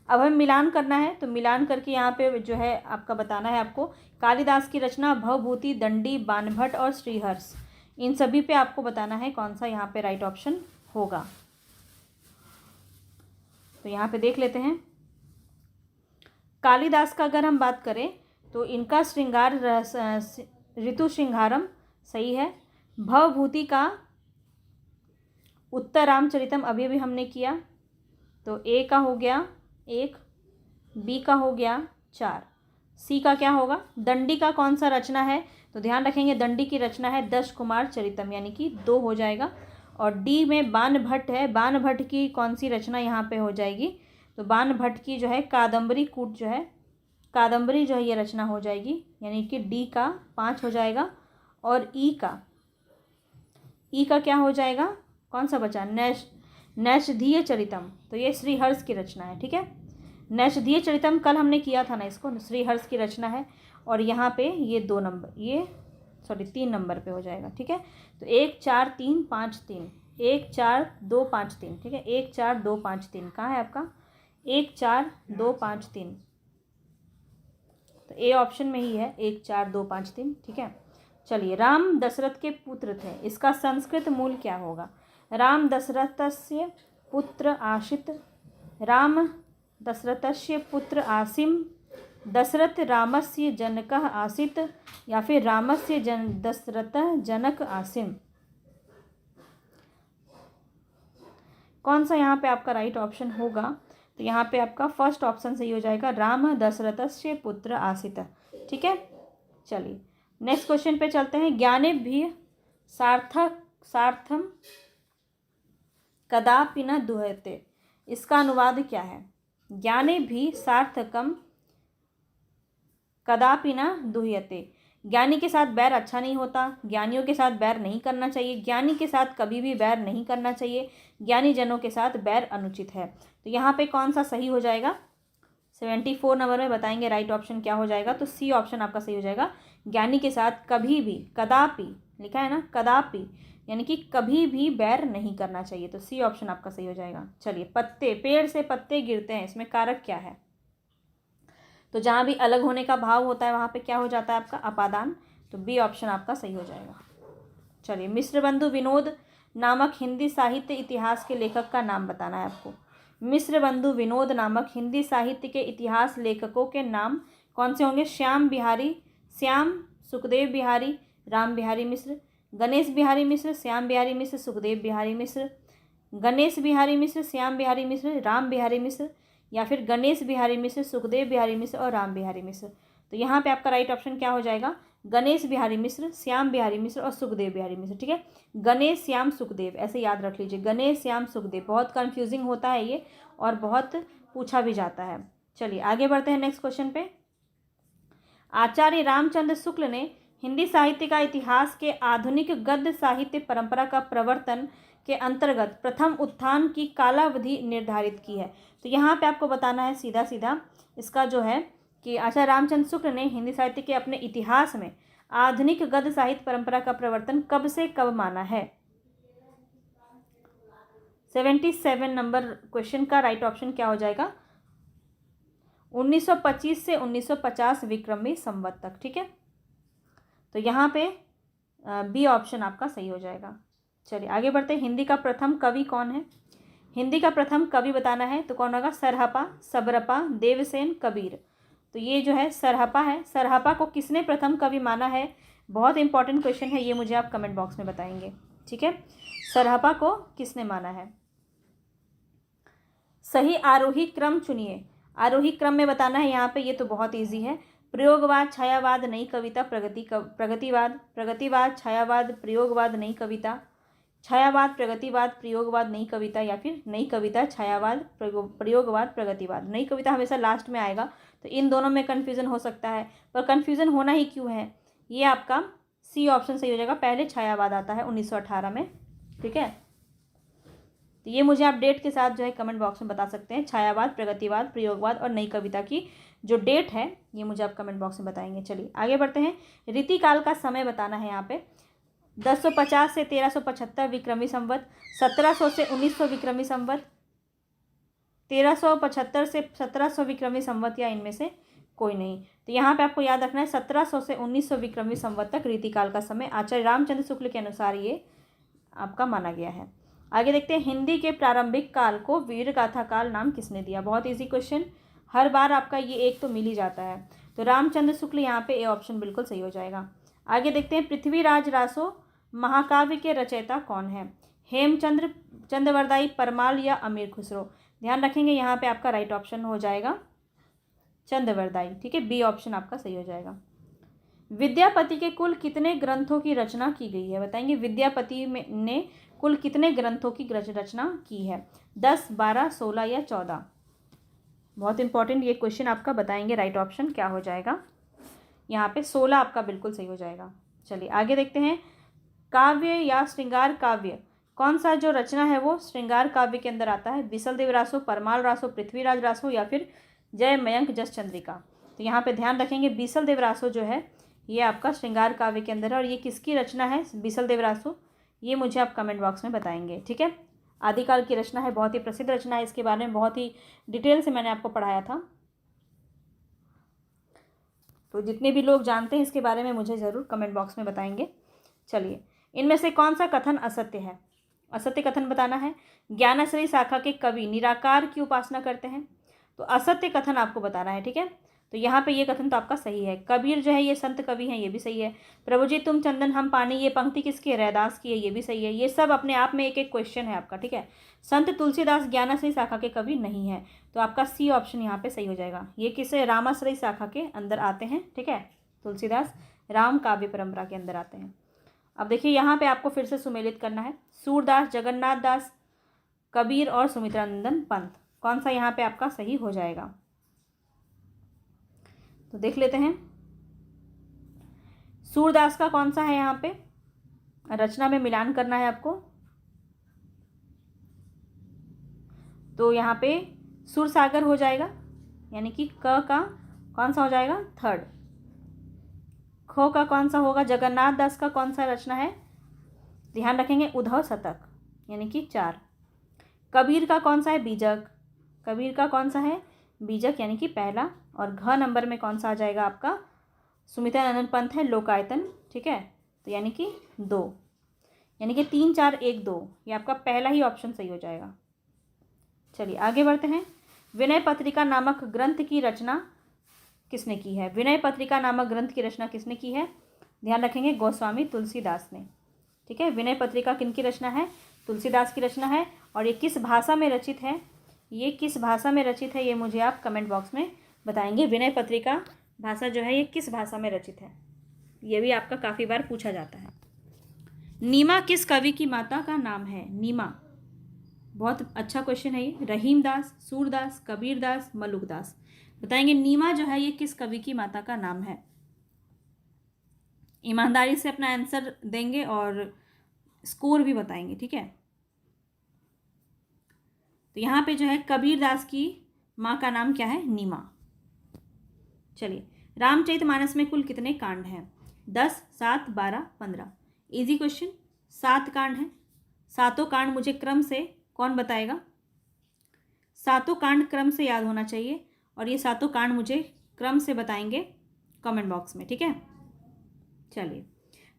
अब हमें मिलान करना है, तो मिलान करके यहाँ पे जो है आपका बताना है आपको कालिदास की रचना भवभूति, दंडी, बाणभट्ट और श्रीहर्ष, इन सभी पे आपको बताना है कौन सा यहाँ पे राइट ऑप्शन होगा। तो यहाँ पे देख लेते हैं, कालिदास का अगर हम बात करें तो इनका श्रृंगार ऋतु श्रृंगारम सही है। भवभूति का उत्तर रामचरितम अभी अभी हमने किया, तो ए का हो गया 1, बी का हो गया 4, सी का क्या होगा, दंडी का कौन सा रचना है, तो ध्यान रखेंगे दंडी की रचना है दश कुमार चरितम, यानी कि 2 हो जाएगा। और डी में बाणभट्ट है, बाणभट्ट की कौन सी रचना यहाँ पे हो जाएगी, तो बाणभट्ट की जो है कादम्बरी कूट जो है, कादम्बरी जो है ये रचना हो जाएगी, यानी कि डी का 5 हो जाएगा। और ई का क्या हो जाएगा, कौन सा बचा, नैषधीय चरितम, तो ये श्रीहर्ष की रचना है, ठीक है। नैषधीय चरितम कल हमने किया था ना, इसको श्रीहर्ष की रचना है। और यहाँ पे ये 2 नंबर, ये 3 नंबर पे हो जाएगा, ठीक है। तो 1 4 3 5 3, 1 4 2 5 3, ठीक है, 1 4 2 5 3 कहाँ है आपका, 1 4 2 5 3, तो ए ऑप्शन में ही है 1 4 2 5 3, ठीक है। चलिए, राम दशरथ के पुत्र थे, इसका संस्कृत मूल क्या होगा, राम दशरथस्य पुत्र आशित, राम दशरथस्य पुत्र आसिम, दशरथ रामस्य जनकः आसीत्, या फिर रामस्य दशरथः जनक आसिम। कौन सा यहाँ पे आपका राइट ऑप्शन होगा, तो यहाँ पे आपका फर्स्ट ऑप्शन सही हो जाएगा, राम दशरथस्य पुत्र आसित, ठीक है। चलिए नेक्स्ट क्वेश्चन पे चलते हैं। ज्ञानेभ्यः सार्थम कदापि न दुह्यते, इसका अनुवाद क्या है, ज्ञानेभ्यः सार्थकम कदापि न दुह्यते, ज्ञानी के साथ बैर अच्छा नहीं होता, ज्ञानियों के साथ बैर नहीं करना चाहिए, ज्ञानी के साथ कभी भी बैर नहीं करना चाहिए, ज्ञानी जनों के साथ बैर अनुचित है। तो यहाँ पे कौन सा सही हो जाएगा, 74 नंबर में बताएंगे राइट ऑप्शन क्या हो जाएगा, तो सी ऑप्शन आपका सही हो जाएगा, ज्ञानी के साथ कभी भी, कदापि लिखा है ना, कदापि यानी कि कभी भी बैर नहीं करना चाहिए, तो सी ऑप्शन आपका सही हो जाएगा। चलिए, पत्ते, पेड़ से पत्ते गिरते हैं, इसमें कारक क्या है, तो जहाँ भी अलग होने का भाव होता है वहाँ पे क्या हो जाता है आपका अपादान, तो बी ऑप्शन आपका सही हो जाएगा। चलिए, मिश्र बंधु विनोद नामक हिंदी साहित्य इतिहास के लेखक का नाम बताना है आपको। मिश्र बंधु विनोद नामक हिंदी साहित्य के इतिहास लेखकों के नाम कौन से होंगे, श्याम सुखदेव बिहारी, राम बिहारी मिश्र, गणेश बिहारी मिश्र, श्याम बिहारी मिश्र, सुखदेव बिहारी मिश्र, गणेश बिहारी मिश्र, श्याम बिहारी मिश्र, राम बिहारी मिश्र, या फिर गणेश बिहारी मिश्र, सुखदेव बिहारी मिश्र और राम बिहारी मिश्र। तो यहाँ पे आपका राइट ऑप्शन क्या हो जाएगा, गणेश बिहारी मिश्र, श्याम बिहारी मिश्र और सुखदेव बिहारी मिश्र, ठीक है। गणेश श्याम सुखदेव ऐसे याद रख लीजिए, गणेश श्याम सुखदेव, बहुत कंफ्यूजिंग होता है ये और बहुत पूछा भी जाता है। चलिए आगे बढ़ते हैं नेक्स्ट क्वेश्चन पे। आचार्य रामचंद्र शुक्ल ने हिंदी साहित्य का इतिहास के आधुनिक गद्य साहित्य परंपरा का प्रवर्तन के अंतर्गत प्रथम उत्थान की कालावधि निर्धारित की है। तो यहाँ पे आपको बताना है सीधा सीधा इसका जो है कि आचार्य रामचंद्र शुक्ल ने हिंदी साहित्य के अपने इतिहास में आधुनिक गद्य साहित्य परंपरा का प्रवर्तन कब से कब माना है। 77 नंबर क्वेश्चन का राइट ऑप्शन क्या हो जाएगा, 1925 से 1950 विक्रमी संवत तक, ठीक है। तो यहाँ पे बी ऑप्शन आपका सही हो जाएगा। चलिए आगे बढ़ते हैं। हिंदी का प्रथम कवि कौन है, हिंदी का प्रथम कवि बताना है तो कौन होगा, सरहपा, सबरपा, देवसेन, कबीर। तो ये जो है सरहपा है। सरहपा को किसने प्रथम कवि माना है, बहुत इंपॉर्टेंट क्वेश्चन है ये, मुझे आप कमेंट बॉक्स में बताएंगे, ठीक है। सरहपा को किसने माना है। सही आरोही क्रम चुनिए, आरोही क्रम में बताना है यहाँ पे, ये तो बहुत ईजी है। प्रयोगवाद, छायावाद, नई कविता, प्रगतिवाद, प्रगतिवाद, छायावाद, प्रयोगवाद, नई कविता, छायावाद, प्रगतिवाद, प्रयोगवाद, नई कविता, या फिर नई कविता, छायावाद, प्रयोगवाद, प्रगतिवाद। नई कविता हमेशा लास्ट में आएगा, तो इन दोनों में कन्फ्यूज़न हो सकता है, पर कन्फ्यूज़न होना ही क्यों है, ये आपका सी ऑप्शन सही हो जाएगा। पहले छायावाद आता है 1918 में, ठीक है। तो ये मुझे आप डेट के साथ जो है कमेंट बॉक्स में बता सकते हैं। छायावाद, प्रगतिवाद, प्रयोगवाद और नई कविता की जो डेट है ये मुझे आप कमेंट बॉक्स में बताएंगे। चलिए आगे बढ़ते हैं। रीतिकाल का समय बताना है यहाँ पे। 1050 से 1375 विक्रमी संवत, 1700 से 1900 विक्रमी संवत, 1375 से 1700 विक्रमी संवत, या इनमें से कोई नहीं। तो यहाँ पे आपको याद रखना है 1700 से 1900 विक्रमी संवत तक रीतिकाल का समय आचार्य रामचंद्र शुक्ल के अनुसार ये आपका माना गया है। आगे देखते हैं। हिंदी के प्रारंभिक काल को वीर गाथा काल नाम किसने दिया? बहुत इजी क्वेश्चन, हर बार आपका ये एक तो मिल ही जाता है। तो रामचंद्र शुक्ल, यहाँ पे ए ऑप्शन बिल्कुल सही हो जाएगा। आगे देखते हैं। पृथ्वीराज रासो महाकाव्य के रचयिता कौन है? हेमचंद्र, चंद्रवरदाई, परमाल या अमीर खुसरो? ध्यान रखेंगे यहाँ पे आपका राइट ऑप्शन हो जाएगा चंद्रवरदाई, ठीक है। बी ऑप्शन आपका सही हो जाएगा। विद्यापति के कुल कितने ग्रंथों की रचना की गई है? बताएंगे विद्यापति ने कुल कितने ग्रंथों की रचना की है? 10, 12, 16 या 14? बहुत इंपॉर्टेंट ये क्वेश्चन आपका, बताएंगे राइट ऑप्शन क्या हो जाएगा। यहाँ पे 16 आपका बिल्कुल सही हो जाएगा। चलिए आगे देखते हैं। काव्य या श्रृंगार काव्य कौन सा जो रचना है वो श्रृंगार काव्य के अंदर आता है? बीसलदेव रासो, परमाल रासो, पृथ्वीराज रासो या फिर जय मयंक जस चंद्रिका? तो यहाँ पे ध्यान रखेंगे बीसलदेव रासो जो है ये आपका श्रृंगार काव्य के अंदर है। और ये किसकी रचना है बीसलदेव रासो? ये मुझे आप कमेंट बॉक्स में बताएंगे, ठीक है। आदिकाल की रचना है, बहुत ही प्रसिद्ध रचना है, इसके बारे में बहुत ही डिटेल से मैंने आपको पढ़ाया था। तो जितने भी लोग जानते हैं इसके बारे में मुझे ज़रूर कमेंट बॉक्स में बताएंगे। चलिए, इनमें से कौन सा कथन असत्य है? असत्य कथन बताना है। ज्ञानाश्रयी शाखा के कवि निराकार की उपासना करते हैं, तो असत्य कथन आपको बताना है, ठीक है। तो यहाँ पे ये कथन तो आपका सही है। कबीर जो है ये संत कवि हैं, ये भी सही है। प्रभु जी तुम चंदन हम पानी, ये पंक्ति किसकी है? रैदास की है, ये भी सही है। ये सब अपने आप में एक एक क्वेश्चन है आपका, ठीक है। संत तुलसीदास ज्ञानाश्रयी शाखा के कवि नहीं है, तो आपका सी ऑप्शन यहाँ पे सही हो जाएगा। ये किसे? रामाश्रयी शाखा के अंदर आते हैं, ठीक है। तुलसीदास राम काव्य परंपरा के अंदर आते हैं। अब देखिए यहाँ पे आपको फिर से सुमेलित करना है। सूरदास, जगन्नाथ दास, कबीर और सुमित्रानंदन पंत, कौन सा यहाँ पे आपका सही हो जाएगा? तो देख लेते हैं। सूरदास का कौन सा है? यहाँ पे रचना में मिलान करना है आपको। तो यहाँ पे सुरसागर हो जाएगा, यानी कि क का कौन सा हो जाएगा? थर्ड। खो का कौन सा होगा? जगन्नाथ दास का कौन सा रचना है? ध्यान रखेंगे उद्धव शतक, यानी कि 4। कबीर का कौन सा है? बीजक। कबीर का कौन सा है? बीजक, यानी कि पहला। और घ नंबर में कौन सा आ जाएगा आपका? सुमित्रानंदन पंत है, लोकायतन, ठीक है। तो यानी कि 2, यानी कि 3, 4, 1, 2, ये आपका पहला ही ऑप्शन सही हो जाएगा। चलिए आगे बढ़ते हैं। विनय पत्रिका नामक ग्रंथ की रचना किसने की है? विनय पत्रिका नामक ग्रंथ की रचना किसने की है? ध्यान रखेंगे गोस्वामी तुलसीदास ने, ठीक है। विनय पत्रिका किनकी रचना है? तुलसीदास की रचना है। और ये किस भाषा में रचित है? ये किस भाषा में रचित है ये मुझे आप कमेंट बॉक्स में बताएंगे। विनय पत्रिका भाषा जो है ये किस भाषा में रचित है? ये भी आपका काफ़ी बार पूछा जाता है। नीमा किस कवि की माता का नाम है? नीमा, बहुत अच्छा क्वेश्चन है ये। रहीमदास, सूरदास, कबीरदास, मलुकदास? बताएंगे नीमा जो है ये किस कवि की माता का नाम है? ईमानदारी से अपना आंसर देंगे और स्कोर भी बताएंगे, ठीक है। तो यहाँ पे जो है कबीरदास की माँ का नाम क्या है? नीमा। चलिए, रामचरितमानस में कुल कितने कांड हैं? 10, 7, 12, 15? इजी क्वेश्चन, 7 कांड हैं। सातों कांड मुझे क्रम से कौन बताएगा? सातों कांड क्रम से याद होना चाहिए, और ये सातों कांड मुझे क्रम से बताएंगे कमेंट बॉक्स में, ठीक है। चलिए,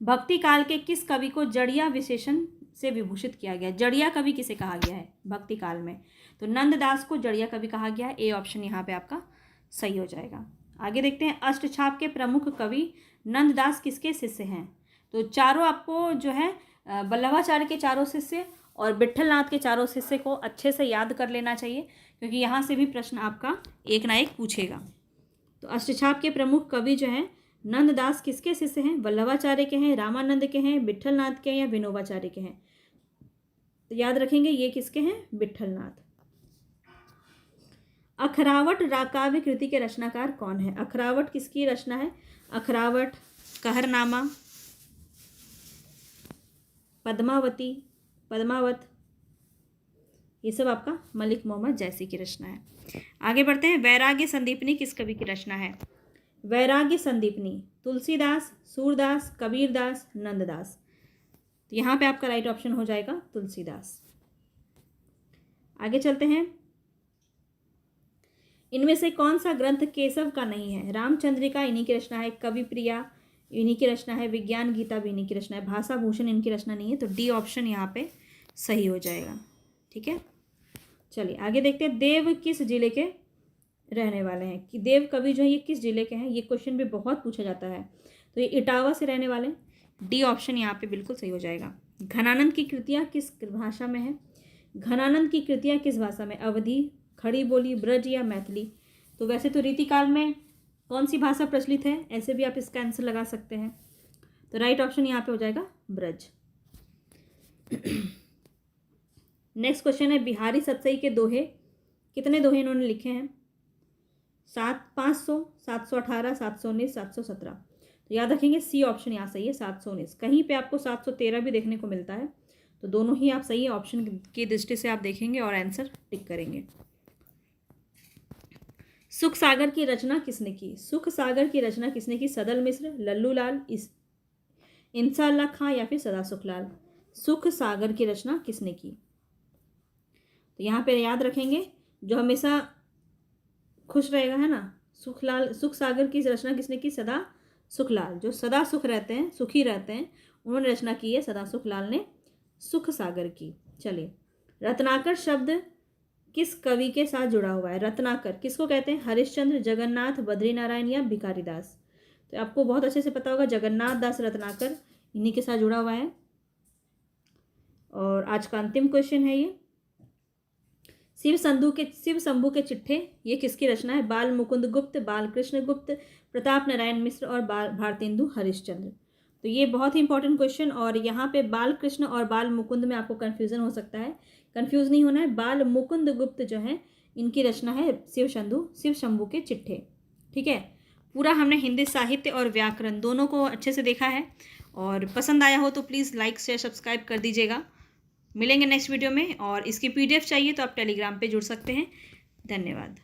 भक्ति काल के किस कवि को जड़िया विशेषण से विभूषित किया गया? जड़िया कवि किसे कहा गया है भक्ति काल में? तो नंददास को जड़िया कवि कहा गया है। ए ऑप्शन यहाँ पे आपका सही हो जाएगा। आगे देखते हैं। अष्टछाप के प्रमुख कवि नंददास किसके शिष्य हैं? तो चारों आपको जो है वल्लभाचार्य के चारों शिष्य और विट्ठलनाथ के चारों शिष्य को अच्छे से याद कर लेना चाहिए, क्योंकि यहाँ से भी प्रश्न आपका एक ना एक पूछेगा। तो अष्टछाप के प्रमुख कवि जो हैं नंददास किसके शिष्य हैं? वल्लभाचार्य के हैं, रामानंद के हैं, विट्ठलनाथ के हैं या विनोबाचार्य के हैं? तो याद रखेंगे ये किसके हैं? विट्ठलनाथ। अखरावट काव्य कृति के रचनाकार कौन है? अखरावट किसकी रचना है? अखरावट, कहरनामा, पद्मावती, पद्मावत, ये सब आपका मलिक मोहम्मद जैसी की रचना है। आगे बढ़ते हैं। वैराग्य संदीपनी किस कवि की रचना है? वैराग्य संदीपनी तुलसीदास, सूरदास, कबीरदास, नंददास। तो यहाँ पे आपका राइट ऑप्शन हो जाएगा तुलसीदास। आगे चलते हैं। इनमें से कौन सा ग्रंथ केशव का नहीं है? रामचंद्रिका इन्हीं की रचना है, कवि प्रिया इन्हीं की रचना है, विज्ञान गीता भी इन्हीं की रचना है, भाषा भूषण इनकी रचना नहीं है। तो डी ऑप्शन यहाँ पे सही हो जाएगा। ठीक है, चलिए आगे देखते हैं। देव किस जिले के रहने वाले हैं? कि देव कवि जो है ये किस जिले के हैं? ये क्वेश्चन भी बहुत पूछा जाता है। तो ये इटावा से रहने वाले। डी ऑप्शन यहाँ पे बिल्कुल सही हो जाएगा। घनानंद की कृतियाँ किस भाषा में है? घनानंद की कृतियाँ किस भाषा में? अवधी, खड़ी बोली, ब्रज या मैथिली? तो वैसे तो रीतिकाल में कौन सी भाषा प्रचलित है? ऐसे भी आप इसका आंसर लगा सकते हैं। तो राइट ऑप्शन यहाँ पे हो जाएगा ब्रज। नेक्स्ट क्वेश्चन है। बिहारी सतसई के दोहे कितने दोहे इन्होंने लिखे हैं? 500, 718, 719, 717। तो याद रखेंगे सी ऑप्शन यहाँ सही है, 719। कहीं पे आपको 713 भी देखने को मिलता है। तो दोनों ही आप सही है, ऑप्शन की दृष्टि से आप देखेंगे और आंसर टिक करेंगे। सुख सागर की रचना किसने की? सुख सागर की रचना किसने की? सदल मिश्र, लल्लू लाल, इंसाअल्लाह खां या फिर सदा सुखलाल? सुख सागर की रचना किसने की? तो यहाँ पे याद रखेंगे जो हमेशा खुश रहेगा है ना, सुख सागर की रचना किसने की? सदा सुखलाल। जो सदा सुख रहते हैं, सुखी रहते हैं, उन्होंने रचना की है, सदा सुखलाल ने सुख सागर की। चलिए, रत्नाकर शब्द किस कवि के साथ जुड़ा हुआ है? रत्नाकर किसको कहते हैं? हरिश्चंद्र, जगन्नाथ, बद्रीनारायण या भिखारी दास? तो आपको बहुत अच्छे से पता होगा, जगन्नाथ दास रत्नाकर इन्हीं के साथ जुड़ा हुआ है। और आज का अंतिम क्वेश्चन है ये। शिव शंभू के चिट्ठे ये किसकी रचना है? बाल मुकुंद गुप्त, बाल कृष्ण गुप्त, प्रताप नारायण मिश्र और भारतेंदु हरिश्चंद्र? तो ये बहुत ही इंपॉर्टेंट क्वेश्चन। और यहाँ पे बाल कृष्ण और बाल मुकुंद में आपको कन्फ्यूजन हो सकता है। कंफ्यूज नहीं होना है। बाल मुकुंद गुप्त जो है इनकी रचना है शिव शंभू के चिट्ठे। ठीक है, पूरा हमने हिंदी साहित्य और व्याकरण दोनों को अच्छे से देखा है। और पसंद आया हो तो प्लीज़ लाइक शेयर सब्सक्राइब कर दीजिएगा। मिलेंगे नेक्स्ट वीडियो में। और इसकी PDF चाहिए तो आप टेलीग्राम पे जुड़ सकते हैं। धन्यवाद।